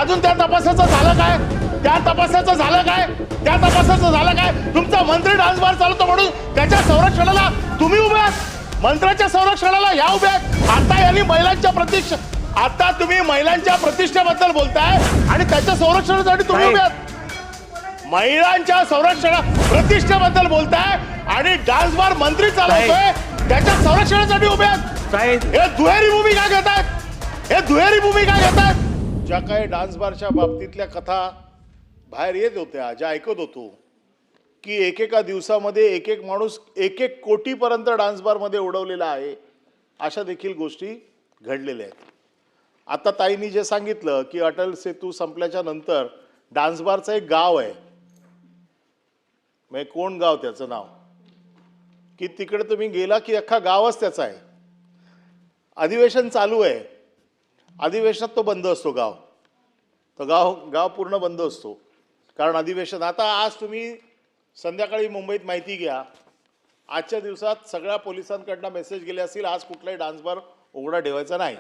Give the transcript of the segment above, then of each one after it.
अजून त्या तपासाचं झालं काय? त्या तपासाचं झालं काय? त्या तपासाचं झालं काय? तुमचा मंत्री डान्स बार चालवतो म्हणून त्याच्या संरक्षणाला तुम्ही उभे आहात, मंत्र्याच्या संरक्षणाला या उभे आहेत. आता यांनी महिलांच्या आता तुम्ही महिलांच्या प्रतिष्ठेबद्दल बोलताय आणि त्याच्या संरक्षणासाठी तुम्ही उभे आहात. महिलांच्या प्रतिष्ठेबद्दल बोलताय आणि डान्स बार मंत्री चालवतोय त्याच्या संरक्षणासाठी उभे आहात. हे दुहेरी भूमिका घेतात, हे दुहेरी भूमिका घेतात. ज्या काही डान्स बारच्या बाबतीतल्या कथा बाहेर येत होत्या, ज्या ऐकत होतो की एकेका दिवसामध्ये एक एक माणूस 1-1 कोटीपर्यंत डान्स बारमध्ये उडवलेला आहे, अशा देखील गोष्टी घडलेल्या आहेत. आता ताईंनी जे सांगितलं की अटल सेतू संपल्याच्या नंतर डान्स बारचं एक गाव आहे, म्हणजे कोण गाव त्याचं नाव, की तिकडे तुम्ही गेला की अख्खा गावच त्याचा आहे. अधिवेशन चालू आहे, अधिवेशनात तो बंद असतो गाव, तो गाव पूर्ण बंद असतो. कारण अधिवेशन आता आज तुम्ही संध्याकाळी मुंबईत माहिती घ्या, आजच्या दिवसात सगळ्या पोलिसांकडनं मेसेज गेले असतील आज कुठलाही डान्स बार उघडा ठेवायचा नाही,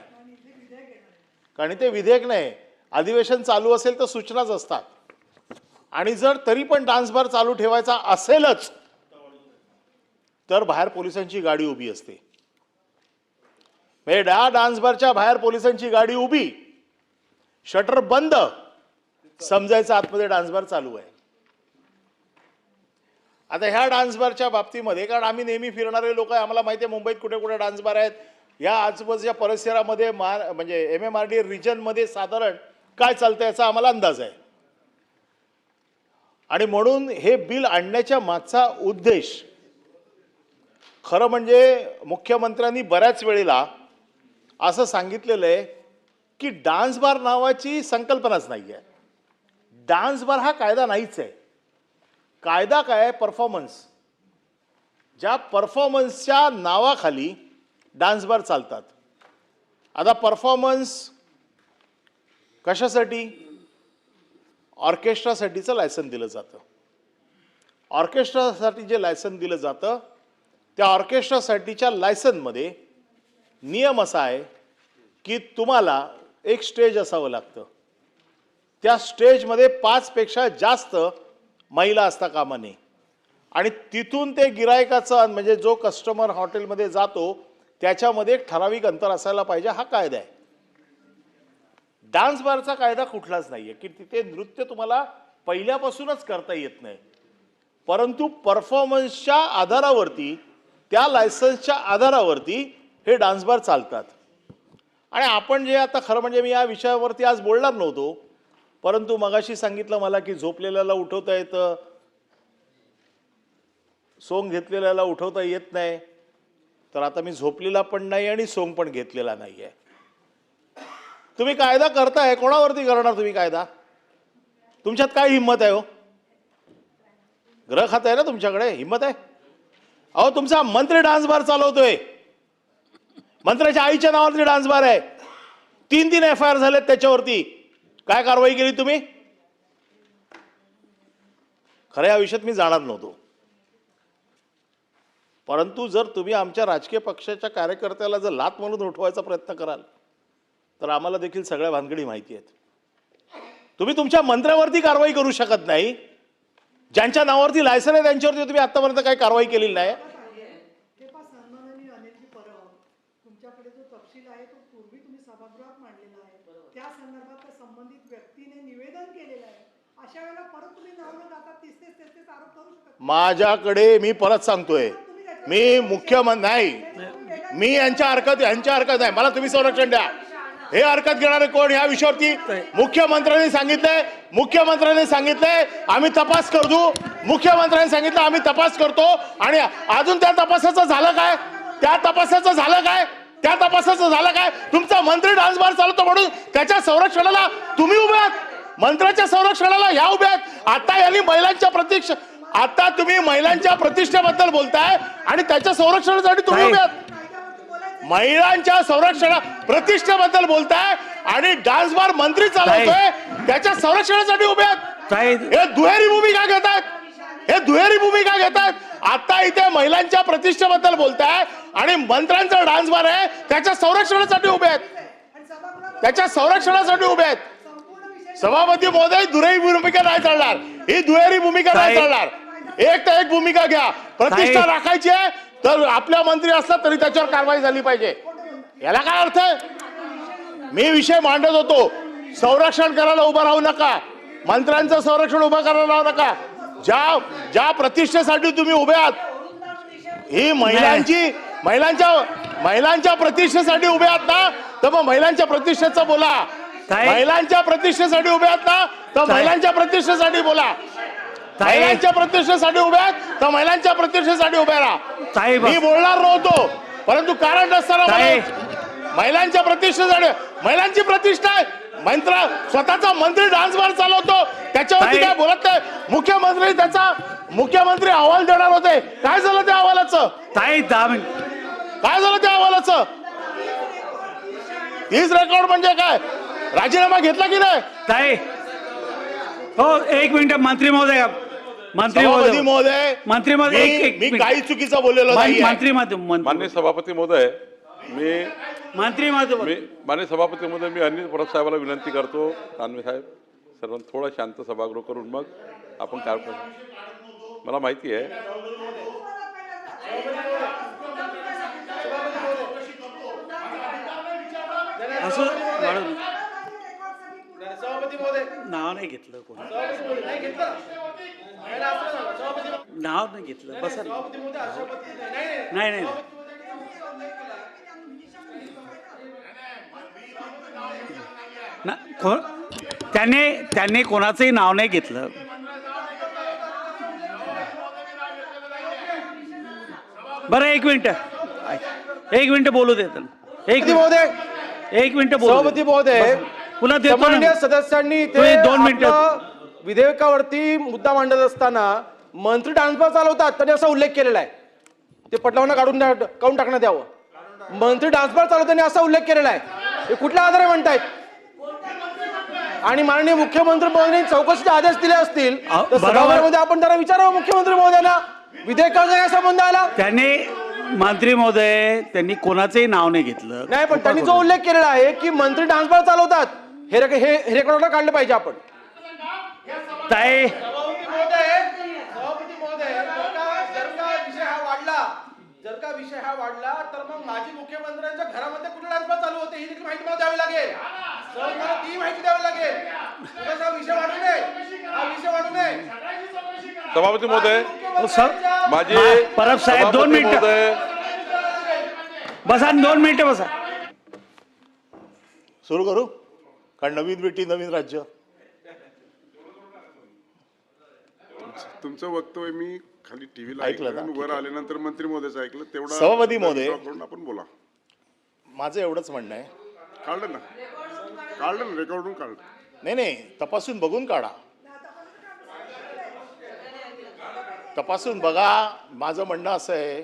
कारण ते विधेयक नाही. अधिवेशन चालू असेल तर सूचनाच असतात, आणि जर तरी पण डान्स बार चालू ठेवायचा असेलच तर बाहेर पोलिसांची गाडी उभी असते. म्हणजे डान्स बारच्या बाहेर पोलिसांची गाडी उभी, शटर बंद, समजायचं आतमध्ये डान्स बार चालू आहे. आता ह्या डान्स बारच्या बाबतीमध्ये, कारण आम्ही नेहमी फिरणारे लोक आहे, आम्हाला माहिती आहे मुंबईत कुठे कुठे डान्स बार आहेत, या आजूबाजूच्या परिसरामध्ये म्हणजे MMRD रिजनमध्ये साधारण काय चालतं याचा आम्हाला अंदाज आहे. आणि म्हणून हे बिल आणण्याच्या मागचा उद्देश खरं म्हणजे मुख्यमंत्र्यांनी बऱ्याच वेळेला असं सांगितलेलं आहे की डान्स बार नावाची संकल्पनाच नाही आहे. डान्स बार हा कायदा नाहीच आहे. कायदा काय आहे? परफॉर्मन्स. ज्या परफॉर्मन्सच्या नावाखाली डान्स बार चालतात. आता परफॉर्मन्स कशासाठी? ऑर्केस्ट्रासाठीचं लायसन दिलं जातं. ऑर्केस्ट्रासाठी जे लायसन दिलं जातं त्या ऑर्केस्ट्रासाठीच्या लायसनमध्ये नियम असा आहे की तुम्हाला एक स्टेज असावं लागतं. त्या स्टेजमध्ये 5 पेक्षा जास्त महिला असता कामा नये, आणि तिथून ते गिरायकाचं म्हणजे जो कस्टमर हॉटेलमध्ये जातो त्याच्यामध्ये एक ठराविक अंतर असायला पाहिजे. हा कायदा आहे. डान्स बारचा कायदा कुठलाच नाहीये की तिथे नृत्य तुम्हाला पहिल्यापासूनच करता येत नाही, परंतु परफॉर्मन्सच्या आधारावरती, त्या लायसन्सच्या आधारावरती हे डान्स बार चालतात. आणि आपण जे आता खरं म्हणजे मी या विषयावरती आज बोलणार नव्हतो, परंतु मगाशी सांगितलं मला की झोपलेल्याला उठवता येतं, सोंग घेतलेल्याला उठवता येत नाही. तर आता मी झोपलेला पण नाही आणि सोंग पण घेतलेला नाहीये. तुम्ही कायदा करताय, कोणावरती करणार तुम्ही कायदा? तुमच्यात काय हिंमत आहे हो? ग्रह खात आहे ना तुमच्याकडे, हिंमत आहे? अहो तुमचा मंत्री डान्स बार चालवतोय, मंत्र्याच्या आईच्या नावावरती डान्स बार आहे. 3 FIR झालेत त्याच्यावरती. काय कारवाई केली तुम्ही? खरं या विषयात मी जाणार नव्हतो, परंतु जर तुम्ही आमच्या राजकीय पक्षाच्या कार्यकर्त्याला जर लात म्हणून उठवायचा प्रयत्न कराल तर आम्हाला देखील सगळ्या भानगडी माहिती आहेत. तुम्ही तुमच्या मंत्र्यावरती कारवाई करू शकत नाही, ज्यांच्या नावावरती लायसन आहे त्यांच्यावरती तुम्ही आतापर्यंत काही कारवाई केलेली नाही. तुमच्याकडे जो तपशील आहे तो पूर्वी तुम्ही सभागृहात मांडलेला आहे, त्या संदर्भात संबंधित व्यक्तीने निवेदन केलेलं आहे. अशा वेळेला परत तुम्ही नावं जातात, तेच आरोप करू शकता. माझ्याकडे मी परत सांगतोय, मी मुख्यमंत्री नाही, मी यांच्या हरकत नाही. मला तुम्ही संरक्षण द्या. हे हरकत घेणारे कोण या विषयावरती? मुख्यमंत्र्यांनी सांगितलंय आम्ही तपास करू. मुख्यमंत्र्यांनी सांगितलं आम्ही तपास करतो, आणि अजून त्या तपासाचं झालं काय? त्या तपासाचं झालं काय? तुमचा मंत्री डान्स बार चालवतो म्हणून त्याच्या संरक्षणाला तुम्ही उभे आहात, मंत्र्याच्या संरक्षणाला या उभे आहात. आता तुम्ही महिलांच्या प्रतिष्ठेबद्दल बोलताय आणि त्याच्या संरक्षणासाठी तुम्ही उभे आहात. महिलांच्या प्रतिष्ठेबद्दल बोलताय आणि डान्स बार मंत्री चालवतोय त्याच्या संरक्षणासाठी उभे आहात. हे दुहेरी भूमिका घेतात. आता इथे महिलांच्या प्रतिष्ठेबद्दल बोलताय आणि मंत्र्यांचा डान्स बार आहे त्याच्या संरक्षणासाठी उभे आहेत. सभापती महोदय दुहेरी भूमिका नाही चालणार, ही दुहेरी भूमिका नाही चालणार. एक तर एक भूमिका घ्या. प्रतिष्ठा राखायची आहे तर आपल्या मंत्री असला तरी त्याच्यावर कारवाई झाली पाहिजे. याला काय अर्थ आहे? मी विषय मांडत होतो, संरक्षण करायला उभं राहू नका, मंत्र्यांचं संरक्षण उभं करायला राहू नका. ज्या प्रतिष्ठेसाठी तुम्ही उभे आहात, ही महिलांच्या प्रतिष्ठेसाठी उभे आहात ना, तर मग महिलांच्या प्रतिष्ठेचं बोला. महिलांच्या प्रतिष्ठेसाठी उभे आहात ना, तर महिलांच्या प्रतिष्ठेसाठी बोला. महिलांच्या प्रतिष्ठेसाठी उभे आहेत तर महिलांच्या प्रतिष्ठेसाठी उभे राहा. मी बोलणार नव्हतो, परंतु कारण नसताना महिलांच्या प्रतिष्ठेसाठी, महिलांची प्रतिष्ठा आहे. स्वतःचा मंत्री डान्स बार चालवतो, त्याच्यावरती काय बोलत नाही. मुख्यमंत्री अहवाल देणार होते, काय झालं त्या अहवालाचं? काय झालं त्या अहवालाचं? तीच रेकॉर्ड म्हणजे काय? राजीनामा घेतला की नाही? हो, एक मिनिट. मंत्री महोदय मी काही चुकीचं बोललेलो नाही. माननीय सभापती महोदय, माननीय सभापती महोदय, मी अनिल परब साहेबांना विनंती करतो, दानवे साहेब, सर्वांना थोडं शांत सभागृह करून मग आपण काय करू. मला माहिती आहे असं नाव नाही घेतलं, कोणी नाव नाही घेतलं. बस नाही त्यांनी कोणाचंही नाव नाही घेतलं. बरं, एक मिनिट बोलू दे. एक मिनिट बोलू. सभापती महोदय, पुन्हा सन्माननीय सदस्यांनी ते 2 मिनिटं विधेयकावरती मुद्दा मांडत असताना मंत्री डान्सबार चालवतात त्यांनी असा उल्लेख केलेला आहे. ते पटलावांना काढून टाकण्यात यावं. मंत्री डान्सबार चालवताना असा उल्लेख केलेला आहे. हे कुठल्या आधारे म्हणतायत? आणि माननीय मुख्यमंत्री महोदयांनी चौकशीचे आदेश दिले असतील तर सभागृहामध्ये आपण जरा विचारावं मुख्यमंत्री महोदयांना, विधेयकाचा काय संबंध आला? मंत्री महोदय त्यांनी कोणाचंही नाव नाही घेतलं. नाही, पण त्यांनी जो उल्लेख केलेला आहे की मंत्री डान्सबार चालवतात, हे रेकॉर्डला काढलं पाहिजे आपण. जर का विषय हा वाढला तर मग माजी मुख्यमंत्र्यांच्या घरामध्ये कुठे डान्सबार चालू होते ही देखील माहिती मला द्यावी लागेल. मला ती माहिती द्यावी लागेल. हा विषय वाढू नये. सभापती महोदय, माझे परब साहेब 2 मिनिटं बसा. 2 मिनिटं बसा. सुरू करू? कारण नवीन बेटी नवीन राज्य. तुमचं वक्तव्य मी खाली टीव्हीला ऐकलं ऐकलं, वर आल्यानंतर मंत्री महोदयचं ऐकलं. तेवढा सभापती महोदय, आपण बोला. माझं एवढंच म्हणणं आहे. काढलं ना रेकॉर्डून काढलं. नाही, तपासून बघून काढा. तपासून बघा. माझं म्हणणं असं आहे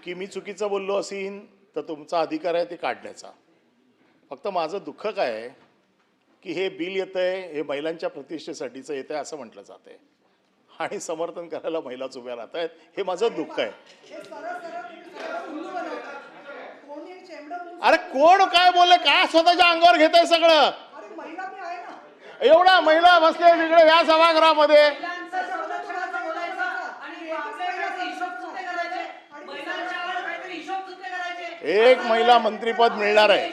की मी चुकीचं बोललो असेन तर तुमचा अधिकार आहे ते काढण्याचा. फक्त माझं दुःख काय आहे की हे बिल येतंय, हे महिलांच्या प्रतिष्ठेसाठीचं येतंय असं म्हटलं जातंय आणि समर्थन करायला महिलाच उभ्या राहत आहेत. हे माझं दुःख आहे. अरे कोण काय बोलले, काय स्वतःच्या अंगावर घेत आहे सगळं? एवढ्या महिला बसले तिकडे या सभागृहामध्ये. एक महिला मंत्रीपद मिळणार आहे.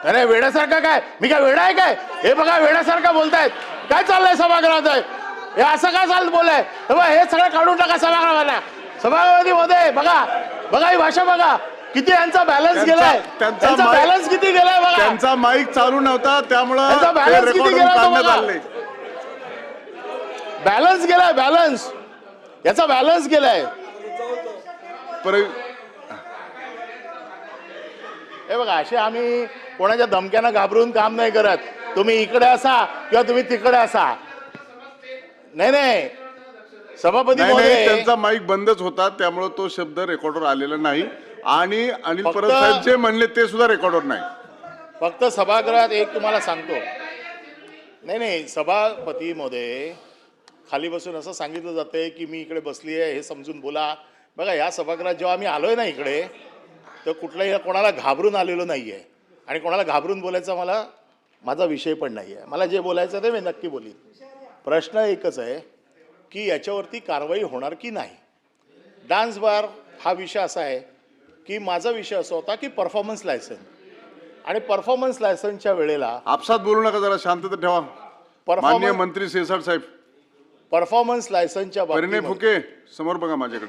अरे वेड्यासारखं काय? मी काय वेडा आहे काय? हे बघा वेड्यासारखं बोलतायत. काय चाललंय सभागृहात? हे असं काय चालत बोललंय? हे सगळं काढून टाका सभागृहाला. सभापती महोदय बघा ही भाषा बघा. किती यांचा बॅलन्स गेलाय, त्यांचा बॅलन्स किती गेलाय बघा. त्यांचा माईक चालू नव्हता त्यामुळे बॅलन्स किती गेलाय, बॅलन्स गेलाय. याचा बॅलन्स गेलाय. हे बघा, असे आम्ही कोणाच्या धमक्यांना घाबरून काम नाही करत. तुम्ही इकडे असा किंवा तुम्ही तिकडे असा. नाही सभापती महोदय, त्यांचा माईक बंदच होता त्यामुळे तो शब्द रेकॉर्डवर आलेला नाही. आणि अनिल परब साहेब जे म्हणले ते सुद्धा रेकॉर्डवर नाही. फक्त सभागृहात एक तुम्हाला सांगतो. नाही सभापती महोदय, खाली बसून असं सांगितलं जातंय की मी इकडे बसली आहे हे समजून बोला. बघा या सभागृहात जेव्हा आम्ही आलोय ना इकडे, तर कुठलाही कोणाला घाबरून आलेलो नाही आहे आणि कोणाला घाबरून बोलायचा माझा विषय पण नाही आहे. मला जे बोलायचं ते मी नक्की बोलीन. प्रश्न एकच आहे की याच्यावरती कारवाई होणार की नाही. डान्स बार हा विषय असा आहे की माझा विषय असा होता की परफॉर्मन्स लायसन्स आणि परफॉर्मन्स लायसन्सच्या वेळेला आपसात बोलू नका, जरा शांतता ठेवा. माननीय मंत्री शेसाट साहेब, परफॉर्मन्स लायसन्सच्या परिणय बाबतीत फुके समोर बघा माझ्याकडे.